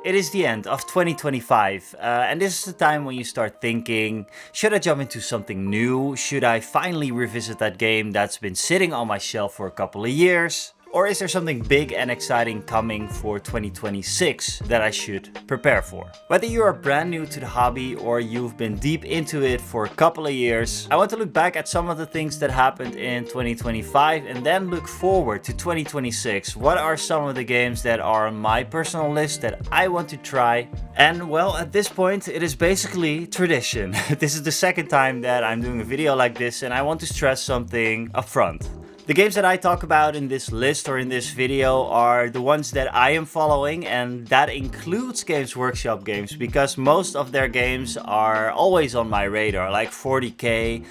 It is the end of 2025, and this is the time when you start thinking, should I jump into something new? Should I finally revisit that game that's been sitting on my shelf for a couple of years? Or is there something big and exciting coming for 2026 that I should prepare for? Whether you are brand new to the hobby or you've been deep into it for a couple of years, I want to look back at some of the things that happened in 2025 and then look forward to 2026. What are some of the games that are on my personal list that I want to try? And well, at this point, it is basically tradition. This is the second time that I'm doing a video like this, and I want to stress something up front. The games that I talk about in this list or in this video are the ones that I am following, and that includes Games Workshop games because most of their games are always on my radar, like 40k,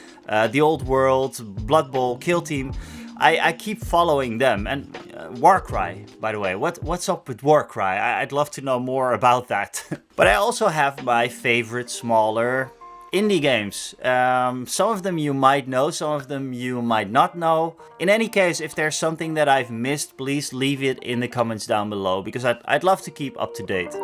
The Old World, Blood Bowl, Kill Team. I keep following them. And Warcry, by the way, what's up with Warcry? I'd love to know more about that. But I also have my favorite smaller indie games. Some of them you might know, some of them you might not know. In any case, if there's something that I've missed, please leave it in the comments down below because I'd love to keep up to date.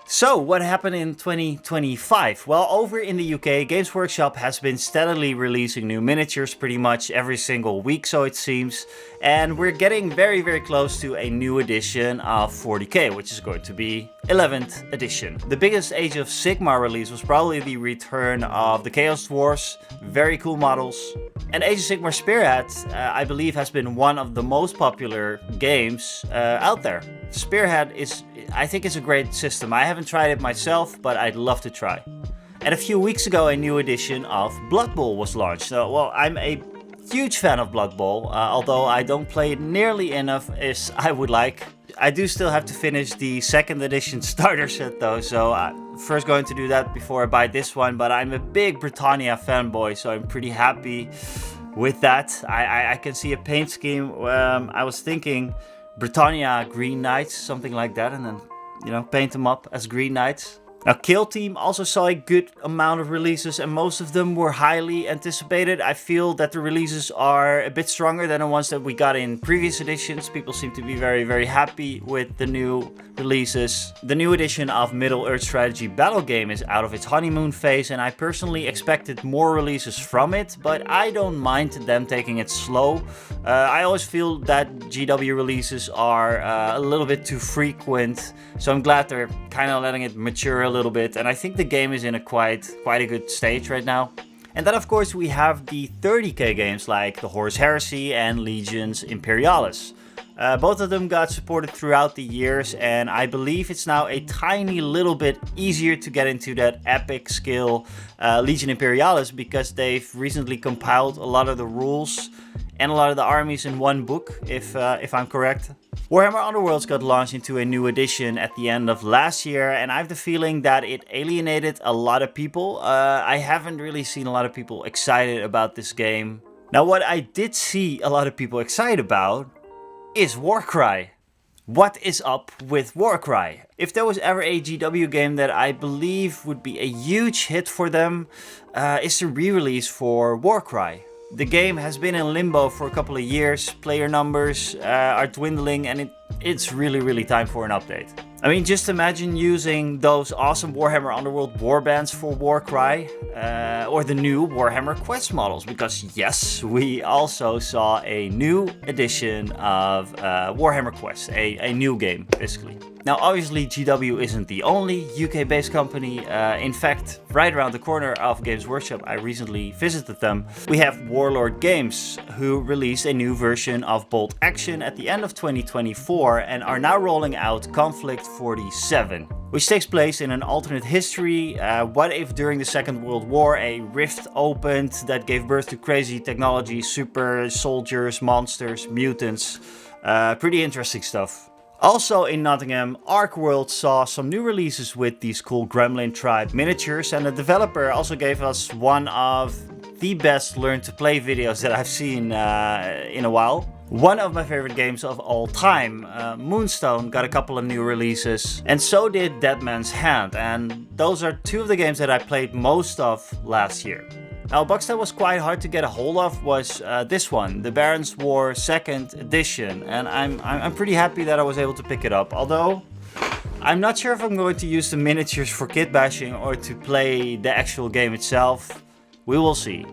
So, what happened in 2025? Well, over in the UK, Games Workshop has been steadily releasing new miniatures pretty much every single week, so it seems. And we're getting very, very close to a new edition of 40k, which is going to be 11th edition. The biggest Age of Sigmar release was probably the return of the Chaos Dwarfs. Very cool models. And Age of Sigmar Spearhead, I believe, has been one of the most popular games out there. Spearhead I think it's a great system. I haven't tried it myself, but I'd love to try. And a few weeks ago, a new edition of Blood Bowl was launched. So, well, I'm a huge fan of Blood Bowl, although I don't play it nearly enough as I would like. I do still have to finish the second edition starter set though, so I'm first going to do that before I buy this one. But I'm a big Britannia fanboy, so I'm pretty happy with that. I can see a paint scheme. I was thinking Britannia Green Knights, something like that, and then, you know, paint them up as Green Knights. Now, Kill Team also saw a good amount of releases, and most of them were highly anticipated. I feel that the releases are a bit stronger than the ones that we got in previous editions. People seem to be very, very happy with the new releases. The new edition of Middle-earth Strategy Battle Game is out of its honeymoon phase, and I personally expected more releases from it, but I don't mind them taking it slow. I always feel that GW releases are a little bit too frequent, so I'm glad they're kind of letting it mature a little bit, and I think the game is in a quite a good stage right now. And then of course we have the 30k games like the Horus Heresy and Legions Imperialis. Both of them got supported throughout the years, and I believe it's now a tiny little bit easier to get into that epic skill Legion Imperialis because they've recently compiled a lot of the rules and a lot of the armies in one book, if I'm correct. Warhammer Underworlds got launched into a new edition at the end of last year, and I have the feeling that it alienated a lot of people. I haven't really seen a lot of people excited about this game. Now, what I did see a lot of people excited about is Warcry. What is up with Warcry? If there was ever a GW game that I believe would be a huge hit for them, it's the re-release for Warcry. The game has been in limbo for a couple of years, player numbers are dwindling, and it's really time for an update. I mean, just imagine using those awesome Warhammer Underworld warbands for Warcry, or the new Warhammer Quest models, because yes, we also saw a new edition of Warhammer Quest, a new game, basically. Now, obviously, GW isn't the only UK-based company. In fact, right around the corner of Games Workshop, I recently visited them. We have Warlord Games, who released a new version of Bolt Action at the end of 2024 and are now rolling out Conflict 47, which takes place in an alternate history. What if during the Second World War a rift opened that gave birth to crazy technology, super soldiers, monsters, mutants? Pretty interesting stuff. Also in Nottingham, Arkworld saw some new releases with these cool Gremlin Tribe miniatures, and the developer also gave us one of the best learn to play videos that I've seen in a while. One of my favorite games of all time, Moonstone, got a couple of new releases, and so did Dead Man's Hand, and those are two of the games that I played most of last year. Now, a box that was quite hard to get a hold of was this one, the Baron's War 2nd edition, and I'm pretty happy that I was able to pick it up, although I'm not sure if I'm going to use the miniatures for kit bashing or to play the actual game itself. We will see.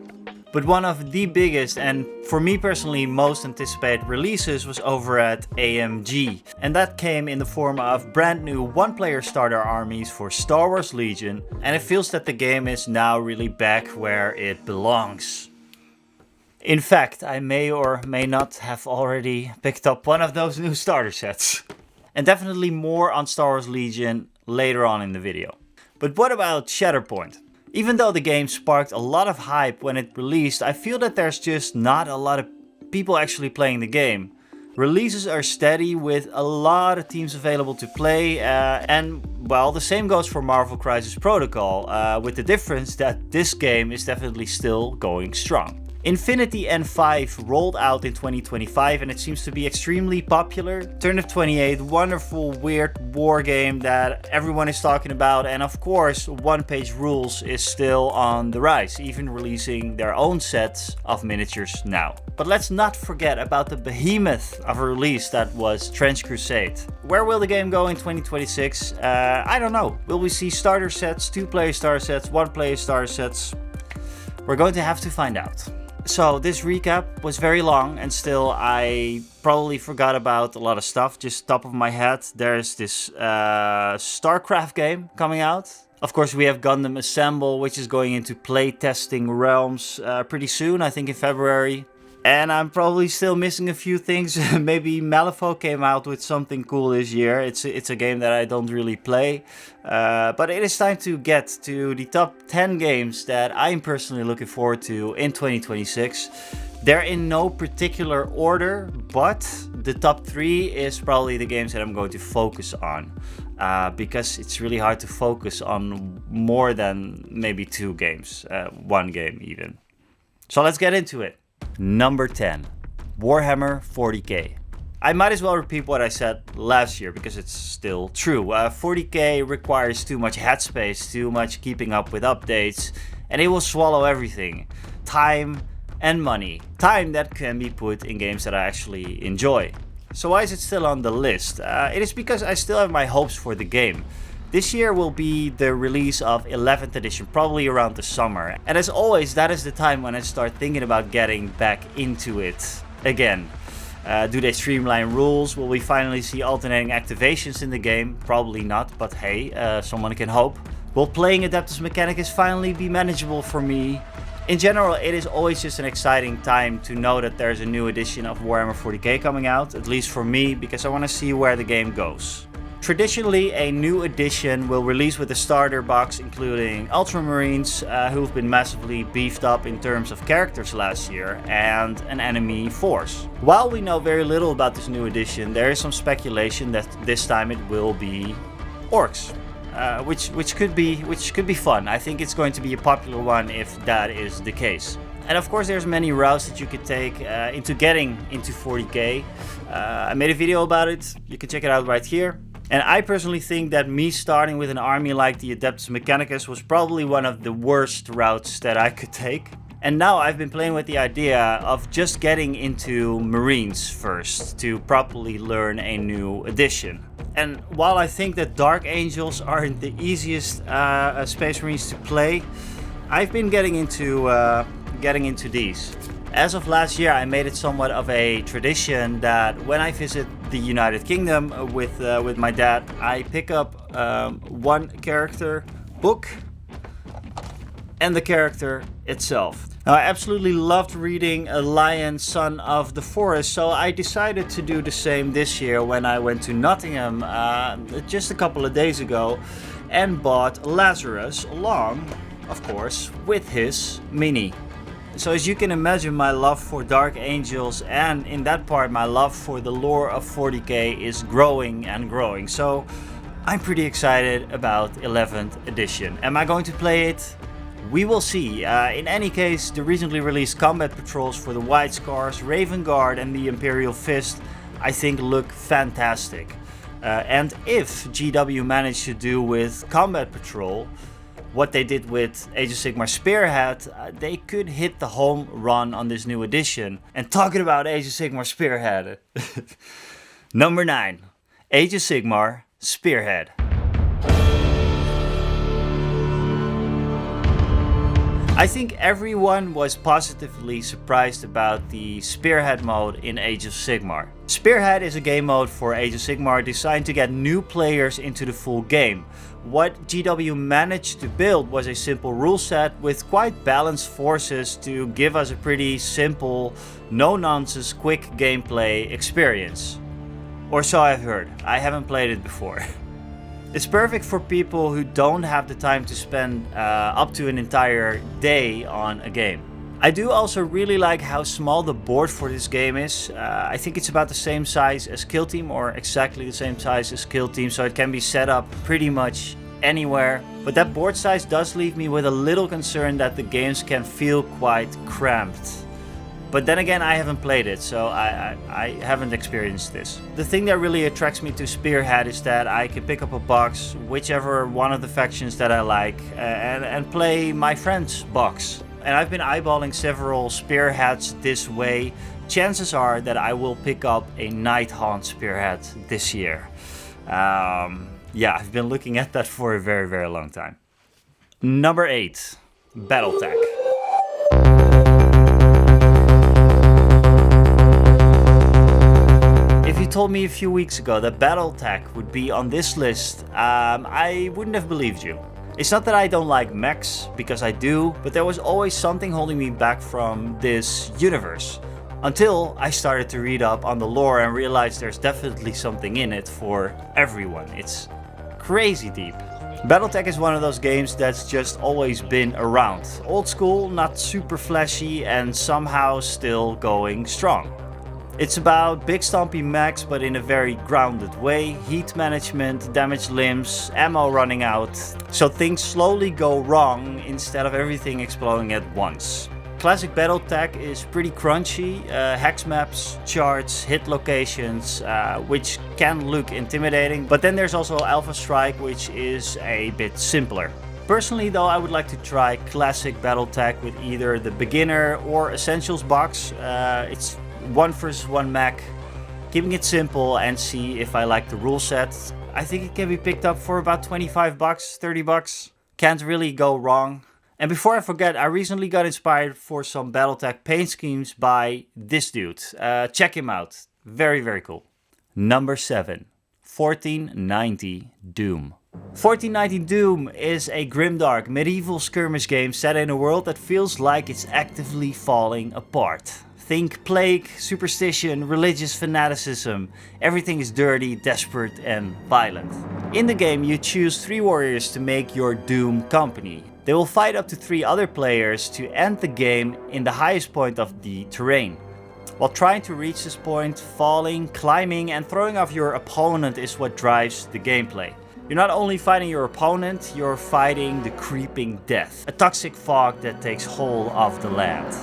But one of the biggest and for me personally most anticipated releases was over at AMG. And that came in the form of brand new one-player starter armies for Star Wars Legion, and it feels that the game is now really back where it belongs. In fact, I may or may not have already picked up one of those new starter sets. And definitely more on Star Wars Legion later on in the video. But what about Shatterpoint? Even though the game sparked a lot of hype when it released, I feel that there's just not a lot of people actually playing the game. Releases are steady with a lot of teams available to play, and well, the same goes for Marvel Crisis Protocol, with the difference that this game is definitely still going strong. Infinity N5 rolled out in 2025 and it seems to be extremely popular. Turnip 28, wonderful weird war game that everyone is talking about, and of course one-page rules is still on the rise, even releasing their own sets of miniatures now. But let's not forget about the behemoth of a release that was Trench Crusade. Where will the game go in 2026? I don't know. Will we see starter sets, two-player starter sets, one-player starter sets? We're going to have to find out. So this recap was very long and still I probably forgot about a lot of stuff. Just top of my head, there's this StarCraft game coming out. Of course we have Gundam Assemble, which is going into playtesting realms pretty soon, I think in February. And I'm probably still missing a few things. Maybe Malifaux came out with something cool this year. It's a game that I don't really play. But it is time to get to the top 10 games that I'm personally looking forward to in 2026. They're in no particular order, but the top 3 is probably the games that I'm going to focus on. Because it's really hard to focus on more than maybe 2 games. 1 game even. So let's get into it. Number 10, Warhammer 40k. I might as well repeat what I said last year because it's still true. 40k requires too much headspace, too much keeping up with updates, and it will swallow everything. Time and money. Time that can be put in games that I actually enjoy. So why is it still on the list? It is because I still have my hopes for the game. This year will be the release of 11th edition, probably around the summer. And as always, that is the time when I start thinking about getting back into it again. Do they streamline rules? Will we finally see alternating activations in the game? Probably not, but hey, someone can hope. Will playing Adeptus Mechanicus finally be manageable for me? In general, it is always just an exciting time to know that there's a new edition of Warhammer 40k coming out, at least for me, because I want to see where the game goes. Traditionally, a new edition will release with a starter box including Ultramarines, who've been massively beefed up in terms of characters last year, and an enemy force. While we know very little about this new edition, there is some speculation that this time it will be orcs, which could be fun. I think it's going to be a popular one if that is the case. And of course there's many routes that you could take into getting into 40k. I made a video about it, you can check it out right here. And I personally think that me starting with an army like the Adeptus Mechanicus was probably one of the worst routes that I could take. And now I've been playing with the idea of just getting into Marines first to properly learn a new edition. And while I think that Dark Angels aren't the easiest Space Marines to play, I've been getting into these. As of last year, I made it somewhat of a tradition that when I visit the United Kingdom with my dad, I pick up one character book and the character itself. Now, I absolutely loved reading A Lion, Son of the Forest, so I decided to do the same this year when I went to Nottingham just a couple of days ago and bought Lazarus along, of course, with his mini. So as you can imagine, my love for Dark Angels and in that part my love for the lore of 40k is growing and growing. So I'm pretty excited about 11th edition. Am I going to play it? We will see. In any case, the recently released combat patrols for the White Scars, Raven Guard and the Imperial Fist I think look fantastic. And if GW managed to do with combat patrol what they did with Age of Sigmar Spearhead, they could hit the home run on this new edition. And talking about Age of Sigmar Spearhead, number 9, Age of Sigmar Spearhead. I think everyone was positively surprised about the Spearhead mode in Age of Sigmar. Spearhead is a game mode for Age of Sigmar designed to get new players into the full game. What GW managed to build was a simple rule set with quite balanced forces to give us a pretty simple, no-nonsense, quick gameplay experience. Or so I've heard. I haven't played it before. It's perfect for people who don't have the time to spend up to an entire day on a game. I do also really like how small the board for this game is. I think it's about the same size as Kill Team, or exactly the same size as Kill Team, so it can be set up pretty much anywhere. But that board size does leave me with a little concern that the games can feel quite cramped. But then again, I haven't played it, so I haven't experienced this. The thing that really attracts me to Spearhead is that I can pick up a box, whichever one of the factions that I like, and play my friend's box. And I've been eyeballing several Spearheads this way. Chances are that I will pick up a Nighthaunt Spearhead this year. Yeah, I've been looking at that for a very, very long time. Number 8, Battletech. If you told me a few weeks ago that Battletech would be on this list, I wouldn't have believed you. It's not that I don't like mechs, because I do, but there was always something holding me back from this universe. Until I started to read up on the lore and realized there's definitely something in it for everyone. It's crazy deep. Battletech is one of those games that's just always been around. Old school, not super flashy, and somehow still going strong. It's about big stompy mechs, but in a very grounded way. Heat management, damaged limbs, ammo running out. So things slowly go wrong instead of everything exploding at once. Classic Battletech is pretty crunchy. Hex maps, charts, hit locations, which can look intimidating. But then there's also Alpha Strike, which is a bit simpler. Personally though, I would like to try Classic Battletech with either the beginner or essentials box. It's 1 versus 1 mech, keeping it simple, and see if I like the rule set. I think it can be picked up for about 25 bucks, 30 bucks. Can't really go wrong. And before I forget, I recently got inspired for some Battletech paint schemes by this dude. Check him out. Very, very cool. Number 7, 1490 Doom. 1490 Doom is a grimdark medieval skirmish game set in a world that feels like it's actively falling apart. Think plague, superstition, religious fanaticism. Everything is dirty, desperate, and violent. In the game, you choose 3 warriors to make your Doom company. They will fight up to 3 other players to end the game in the highest point of the terrain. While trying to reach this point, falling, climbing, and throwing off your opponent is what drives the gameplay. You're not only fighting your opponent, you're fighting the creeping death, a toxic fog that takes hold of the land.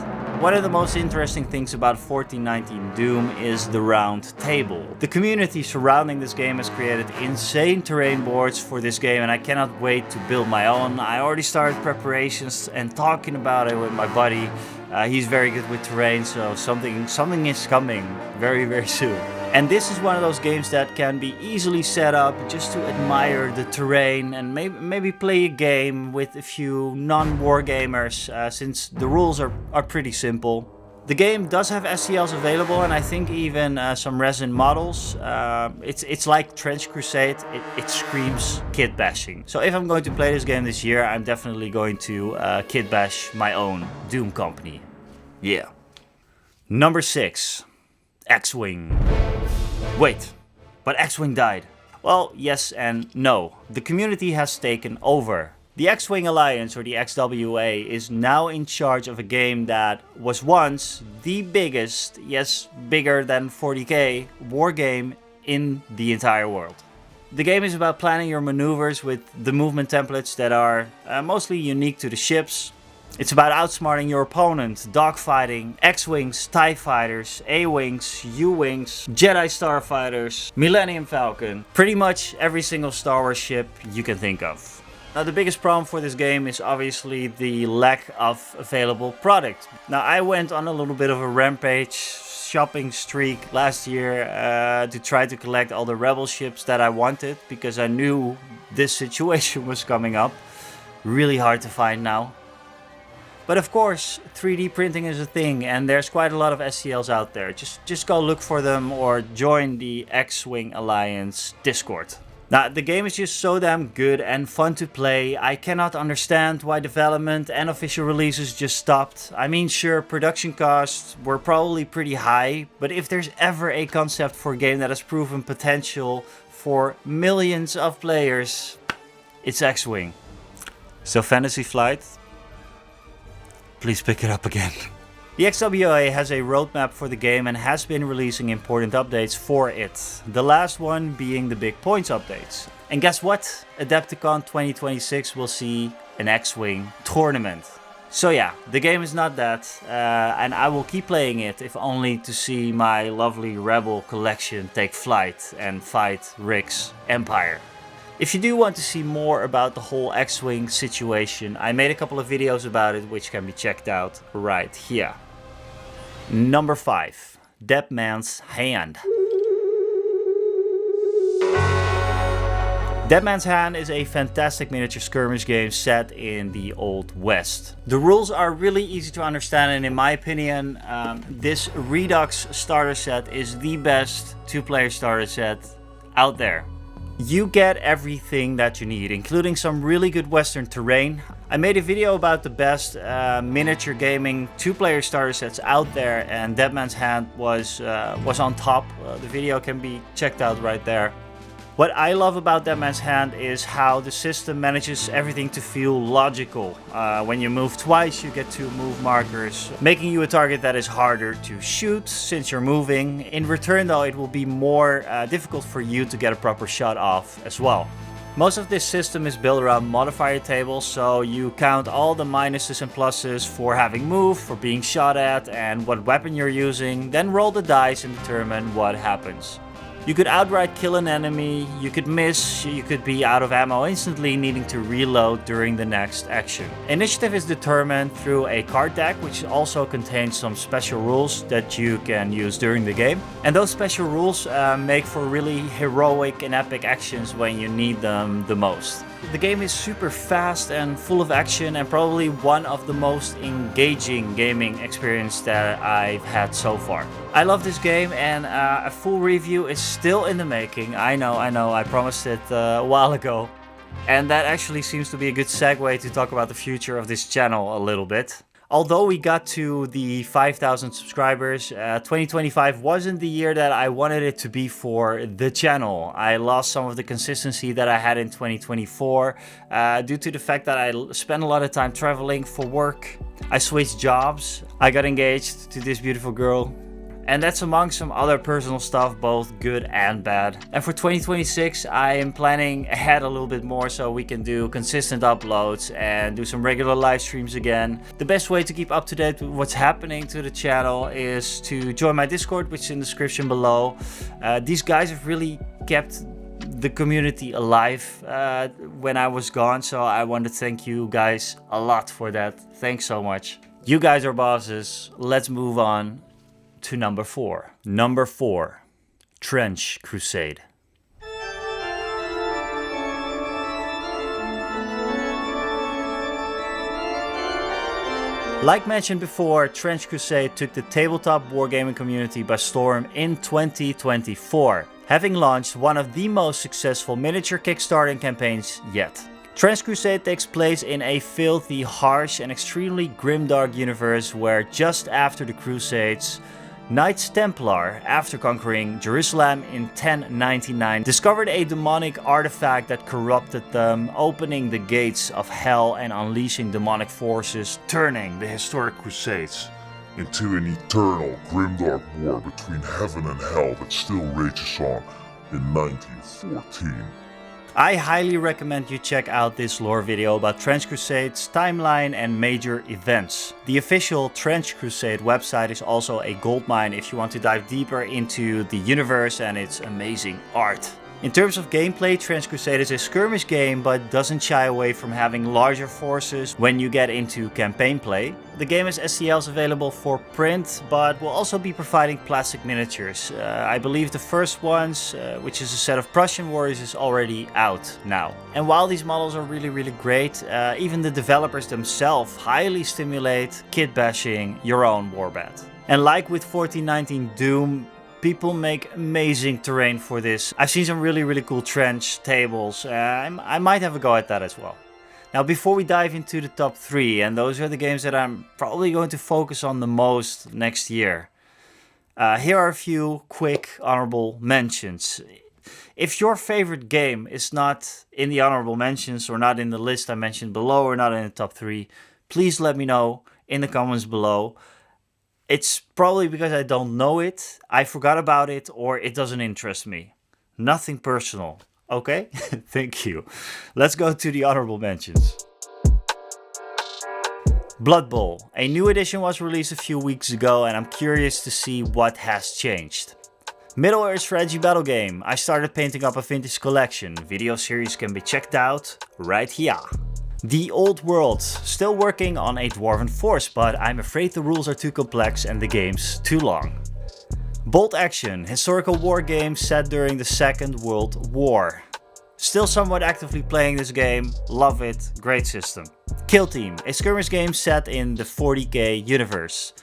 One of the most interesting things about 1419 Doom is the round table. The community surrounding this game has created insane terrain boards for this game, and I cannot wait to build my own. I already started preparations and talking about it with my buddy. He's very good with terrain, so something is coming very, very soon. And this is one of those games that can be easily set up just to admire the terrain and maybe play a game with a few non-wargamers, since the rules are pretty simple. The game does have STLs available, and I think even some resin models. It's like Trench Crusade. It screams kit bashing. So if I'm going to play this game this year, I'm definitely going to kit bash my own Doom company. Yeah. Number 6, X-Wing. Wait, but X-Wing died. Well, yes and no. The community has taken over. The X-Wing Alliance, or the XWA, is now in charge of a game that was once the biggest, yes, bigger than 40k, wargame in the entire world. The game is about planning your maneuvers with the movement templates that are mostly unique to the ships. It's about outsmarting your opponent, dogfighting, X-Wings, TIE Fighters, A-Wings, U-Wings, Jedi Starfighters, Millennium Falcon. Pretty much every single Star Wars ship you can think of. Now the biggest problem for this game is obviously the lack of available product. Now I went on a little bit of a rampage shopping streak last year to try to collect all the rebel ships that I wanted because I knew this situation was coming up. Really hard to find now. But of course 3D printing is a thing and there's quite a lot of STLs out there. Just go look for them or join the X-Wing Alliance Discord. Now, the game is just so damn good and fun to play. I cannot understand why development and official releases just stopped. I mean, sure, production costs were probably pretty high, but if there's ever a concept for a game that has proven potential for millions of players, it's X-Wing. So Fantasy Flight, please pick it up again. The XWA has a roadmap for the game and has been releasing important updates for it. The last one being the big points updates. And guess what? Adepticon 2026 will see an X-Wing tournament. So yeah, the game is not that, and I will keep playing it if only to see my lovely Rebel collection take flight and fight Rick's Empire. If you do want to see more about the whole X-Wing situation, I made a couple of videos about it which can be checked out right here. Number 5. Dead Man's Hand. Dead Man's Hand is a fantastic miniature skirmish game set in the Old West. The rules are really easy to understand and in my opinion this Redux starter set is the best 2-player starter set out there. You get everything that you need, including some really good Western terrain. I made a video about the best miniature gaming 2-player starter sets out there, and Dead Man's Hand was on top. The video can be checked out right there. What I love about Dead Man's Hand is how the system manages everything to feel logical. When you move twice, you get 2 move markers, making you a target that is harder to shoot since you're moving. In return though, it will be more difficult for you to get a proper shot off as well. Most of this system is built around modifier tables, so you count all the minuses and pluses for having moved, for being shot at, and what weapon you're using, then roll the dice and determine what happens. You could outright kill an enemy, you could miss, you could be out of ammo instantly, needing to reload during the next action. Initiative is determined through a card deck, which also contains some special rules that you can use during the game. And those special rules make for really heroic and epic actions when you need them the most. The game is super fast and full of action and probably one of the most engaging gaming experience that I've had so far. I love this game and a full review is still in the making. I know, I promised it a while ago. And that actually seems to be a good segue to talk about the future of this channel a little bit. Although we got to the 5,000 subscribers, 2025 wasn't the year that I wanted it to be for the channel. I lost some of the consistency that I had in 2024 due to the fact that I spent a lot of time traveling for work. I switched jobs. I got engaged to this beautiful girl. And that's among some other personal stuff, both good and bad. And for 2026, I am planning ahead a little bit more so we can do consistent uploads and do some regular live streams again. The best way to keep up to date with what's happening to the channel is to join my Discord, which is in the description below. These guys have really kept the community alive when I was gone, so I want to thank you guys a lot for that. Thanks so much. You guys are bosses. Let's move on to number 4. Number 4, Trench Crusade. Like mentioned before, Trench Crusade took the tabletop wargaming community by storm in 2024, having launched one of the most successful miniature Kickstarting campaigns yet. Trench Crusade takes place in a filthy, harsh and extremely grimdark universe where just after the Crusades, Knights Templar, after conquering Jerusalem in 1099, discovered a demonic artifact that corrupted them, opening the gates of hell and unleashing demonic forces, turning the historic Crusades into an eternal, grimdark war between heaven and hell that still rages on in 1914. I highly recommend you check out this lore video about Trench Crusade's timeline and major events. The official Trench Crusade website is also a goldmine if you want to dive deeper into the universe and its amazing art. In terms of gameplay, Transcrusade is a skirmish game but doesn't shy away from having larger forces when you get into campaign play. The game has STLs available for print, but will also be providing plastic miniatures. I believe the first ones, which is a set of Prussian warriors, is already out now. And while these models are really great, even the developers themselves highly stimulate kit bashing your own warband. And like with 1419 Doom, people make amazing terrain for this. I've seen some really cool trench tables. I might have a go at that as well. Now, before we dive into the top 3, and those are the games that I'm probably going to focus on the most next year, here are a few quick honorable mentions. If your favorite game is not in the honorable mentions or not in the list I mentioned below or not in the top 3, please let me know in the comments below. It's probably because I don't know it, I forgot about it, or it doesn't interest me. Nothing personal, okay? Thank you. Let's go to the honorable mentions. Blood Bowl. A new edition was released a few weeks ago and I'm curious to see what has changed. Middle-earth strategy battle game. I started painting up a vintage collection. Video series can be checked out right here. The Old World, still working on a Dwarven Force, but I'm afraid the rules are too complex and the game's too long. Bolt Action, historical war game set during the Second World War. Still somewhat actively playing this game, love it, great system. Kill Team, a skirmish game set in the 40k universe.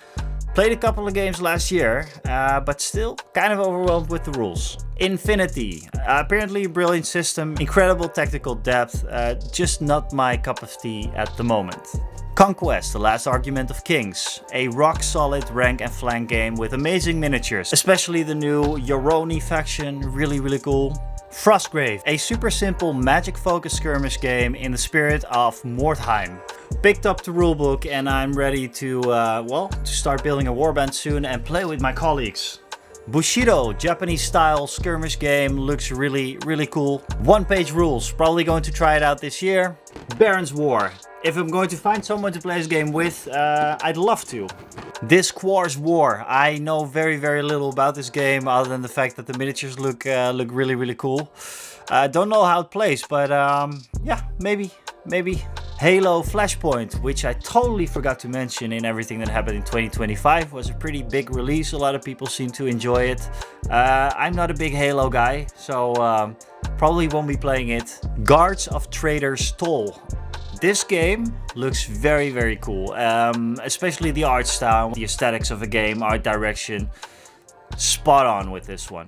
Played a couple of games last year, but still kind of overwhelmed with the rules. Infinity, apparently a brilliant system, incredible tactical depth, just not my cup of tea at the moment. Conquest, the last argument of kings, a rock solid rank and flank game with amazing miniatures, especially the new Yoroni faction, really cool. Frostgrave, a super simple magic focused skirmish game in the spirit of Mordheim. Picked up the rulebook and I'm ready to, to start building a warband soon and play with my colleagues. Bushido, Japanese style skirmish game, looks really cool. One-page rules, probably going to try it out this year. Baron's War, if I'm going to find someone to play this game with, I'd love to. Discourse War, I know very little about this game other than the fact that the miniatures look really cool. Don't know how it plays, but yeah, maybe. Halo Flashpoint, which I totally forgot to mention in everything that happened in 2025, was a pretty big release. A lot of people seem to enjoy it. I'm not a big Halo guy, so probably won't be playing it. Guards of Trader's Toll. This game looks very cool, especially the art style, the aesthetics of the game, art direction. Spot on with this one.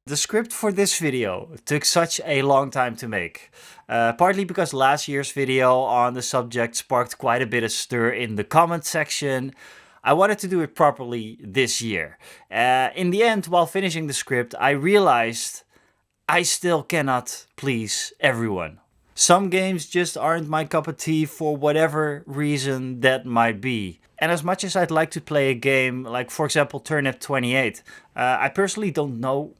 The script for this video took such a long time to make, partly because last year's video on the subject sparked quite a bit of stir in the comment section. I wanted to do it properly this year. In the end, while finishing the script, I realized I still cannot please everyone. Some games just aren't my cup of tea for whatever reason that might be. And as much as I'd like to play a game like, for example, Turnip 28, I personally don't know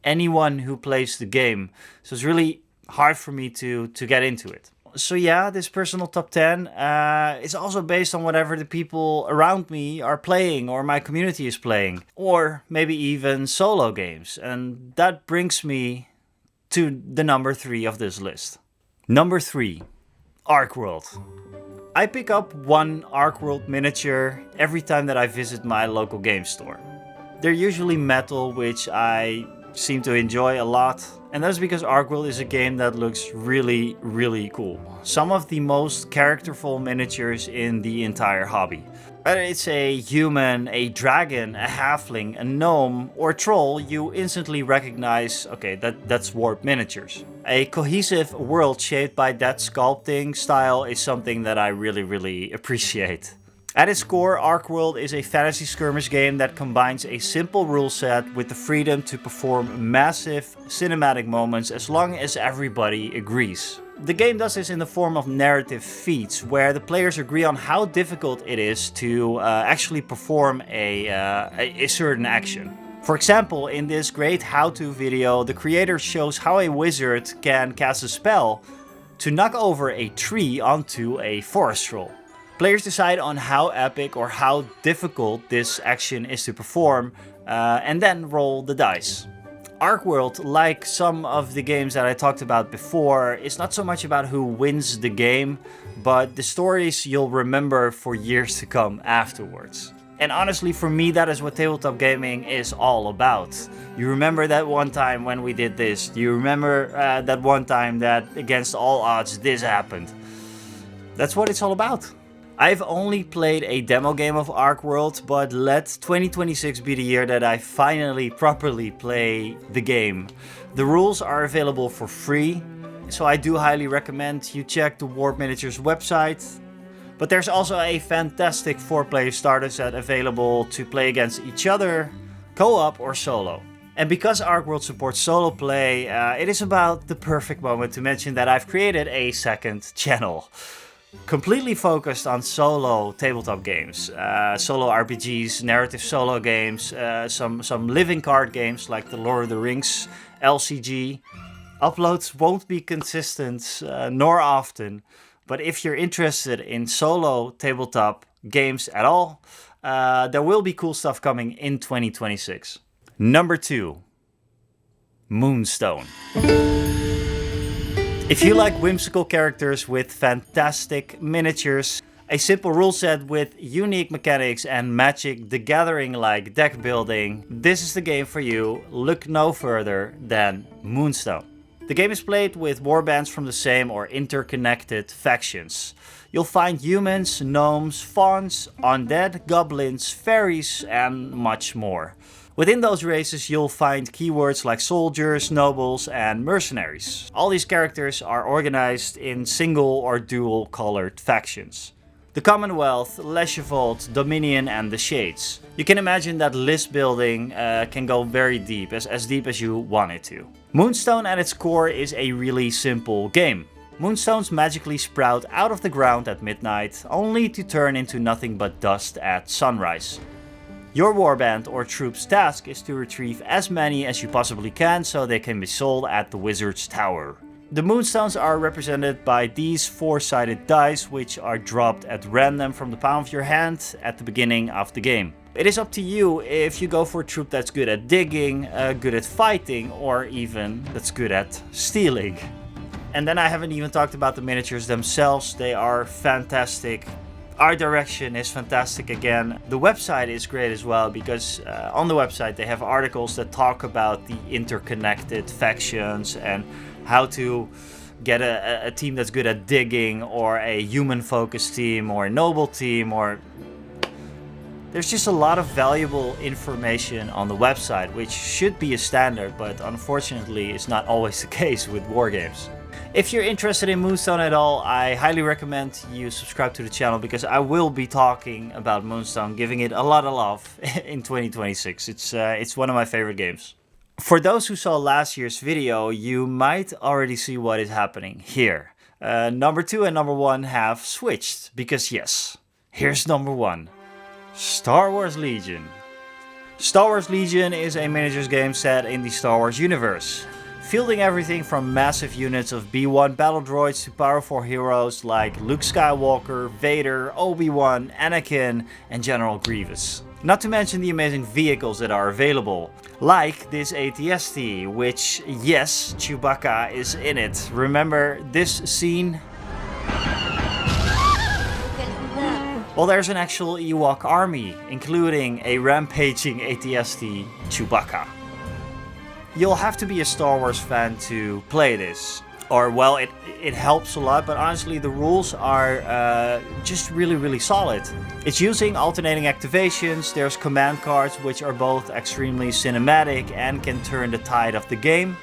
anyone who plays the game, so it's really hard for me to get into it. So yeah, this personal top 10 is also based on whatever the people around me are playing or my community is playing, or maybe even solo games, and that brings me to the number 3 of this list. Number 3, Arkworld. I pick up one Arkworld miniature every time that I visit my local game store. They're usually metal, which I seem to enjoy a lot, and that's because Arkworld is a game that looks really cool. Some of the most characterful miniatures in the entire hobby. Whether it's a human, a dragon, a halfling, a gnome, or a troll, you instantly recognize, okay, that's warped miniatures. A cohesive world shaped by that sculpting style is something that I really appreciate. At its core, Arkworld is a fantasy skirmish game that combines a simple rule set with the freedom to perform massive cinematic moments as long as everybody agrees. The game does this in the form of narrative feats, where the players agree on how difficult it is to actually perform a certain action. For example, in this great how-to video, the creator shows how a wizard can cast a spell to knock over a tree onto a forest troll. Players decide on how epic or how difficult this action is to perform, and then roll the dice. Ark World, like some of the games that I talked about before, is not so much about who wins the game, but the stories you'll remember for years to come afterwards. And honestly, for me, that is what tabletop gaming is all about. You remember that one time when we did this? Do you remember that one time that against all odds this happened? That's what it's all about. I've only played a demo game of Ark World, but let 2026 be the year that I finally properly play the game. The rules are available for free, so I do highly recommend you check the Warp Miniatures website. But there's also a fantastic 4-player starter set available to play against each other, co-op or solo. And because Ark World supports solo play, it is about the perfect moment to mention that I've created a second channel. Completely focused on solo tabletop games, solo RPGs, narrative solo games, some living card games like the Lord of the Rings LCG. Uploads won't be consistent nor often. But if you're interested in solo tabletop games at all, there will be cool stuff coming in 2026. Number 2. Moonstone. If you like whimsical characters with fantastic miniatures, a simple rule set with unique mechanics and Magic the Gathering-like deck building, this is the game for you. Look no further than Moonstone. The game is played with warbands from the same or interconnected factions. You'll find humans, gnomes, fauns, undead, goblins, fairies, and much more. Within those races you'll find keywords like soldiers, nobles, and mercenaries. All these characters are organized in single or dual colored factions. The Commonwealth, Lesjevold, Dominion, and the Shades. You can imagine that list building can go very deep, as deep as you want it to. Moonstone at its core is a really simple game. Moonstones magically sprout out of the ground at midnight, only to turn into nothing but dust at sunrise. Your warband or troop's task is to retrieve as many as you possibly can so they can be sold at the Wizard's Tower. The Moonstones are represented by these 4-sided dice, which are dropped at random from the palm of your hand at the beginning of the game. It is up to you if you go for a troop that's good at digging, good at fighting, or even that's good at stealing. And then I haven't even talked about the miniatures themselves. They are fantastic. Art direction is fantastic again. The website is great as well because on the website they have articles that talk about the interconnected factions and how to get a team that's good at digging, or a human-focused team, or a noble team, or... There's just a lot of valuable information on the website, which should be a standard, but unfortunately is not always the case with wargames. If you're interested in Moonstone at all, I highly recommend you subscribe to the channel because I will be talking about Moonstone, giving it a lot of love in 2026. It's one of my favorite games. For those who saw last year's video, you might already see what is happening here. Number 2 and number 1 have switched, because yes, here's number 1. Star Wars Legion. Star Wars Legion is a miniatures game set in the Star Wars universe, fielding everything from massive units of B-1 battle droids to powerful heroes like Luke Skywalker, Vader, Obi-Wan, Anakin, and General Grievous. Not to mention the amazing vehicles that are available, like this AT-ST, which, yes, Chewbacca is in it. Remember this scene? Well, there's an actual Ewok army, including a rampaging AT-ST Chewbacca. You'll have to be a Star Wars fan to play this. Or, well, it helps a lot, but honestly the rules are just really solid. It's using alternating activations, there's command cards which are both extremely cinematic and can turn the tide of the game.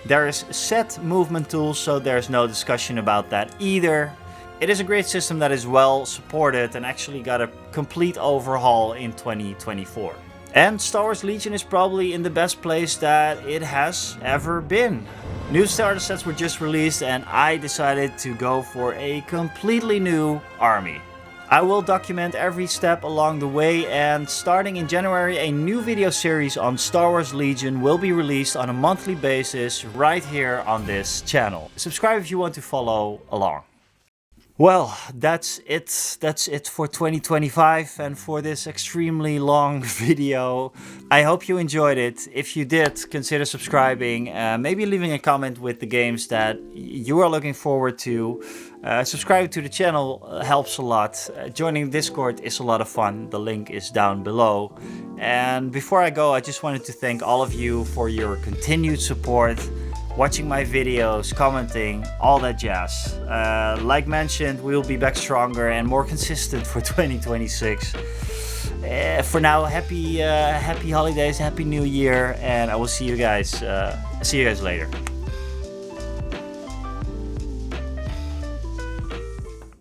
There is set movement tools, so there's no discussion about that either. It is a great system that is well supported and actually got a complete overhaul in 2024. And Star Wars Legion is probably in the best place that it has ever been. New starter sets were just released and I decided to go for a completely new army. I will document every step along the way, and starting in January a new video series on Star Wars Legion will be released on a monthly basis right here on this channel. Subscribe if you want to follow along. Well, that's it. That's it for 2025 and for this extremely long video. I hope you enjoyed it. If you did, consider subscribing, maybe leaving a comment with the games that you are looking forward to. Subscribing to the channel helps a lot. Joining Discord is a lot of fun. The link is down below. And before I go, I just wanted to thank all of you for your continued support. Watching my videos, commenting, all that jazz. Like mentioned, we'll be back stronger and more consistent for 2026. For now, happy holidays, happy new year, and I will see you guys later.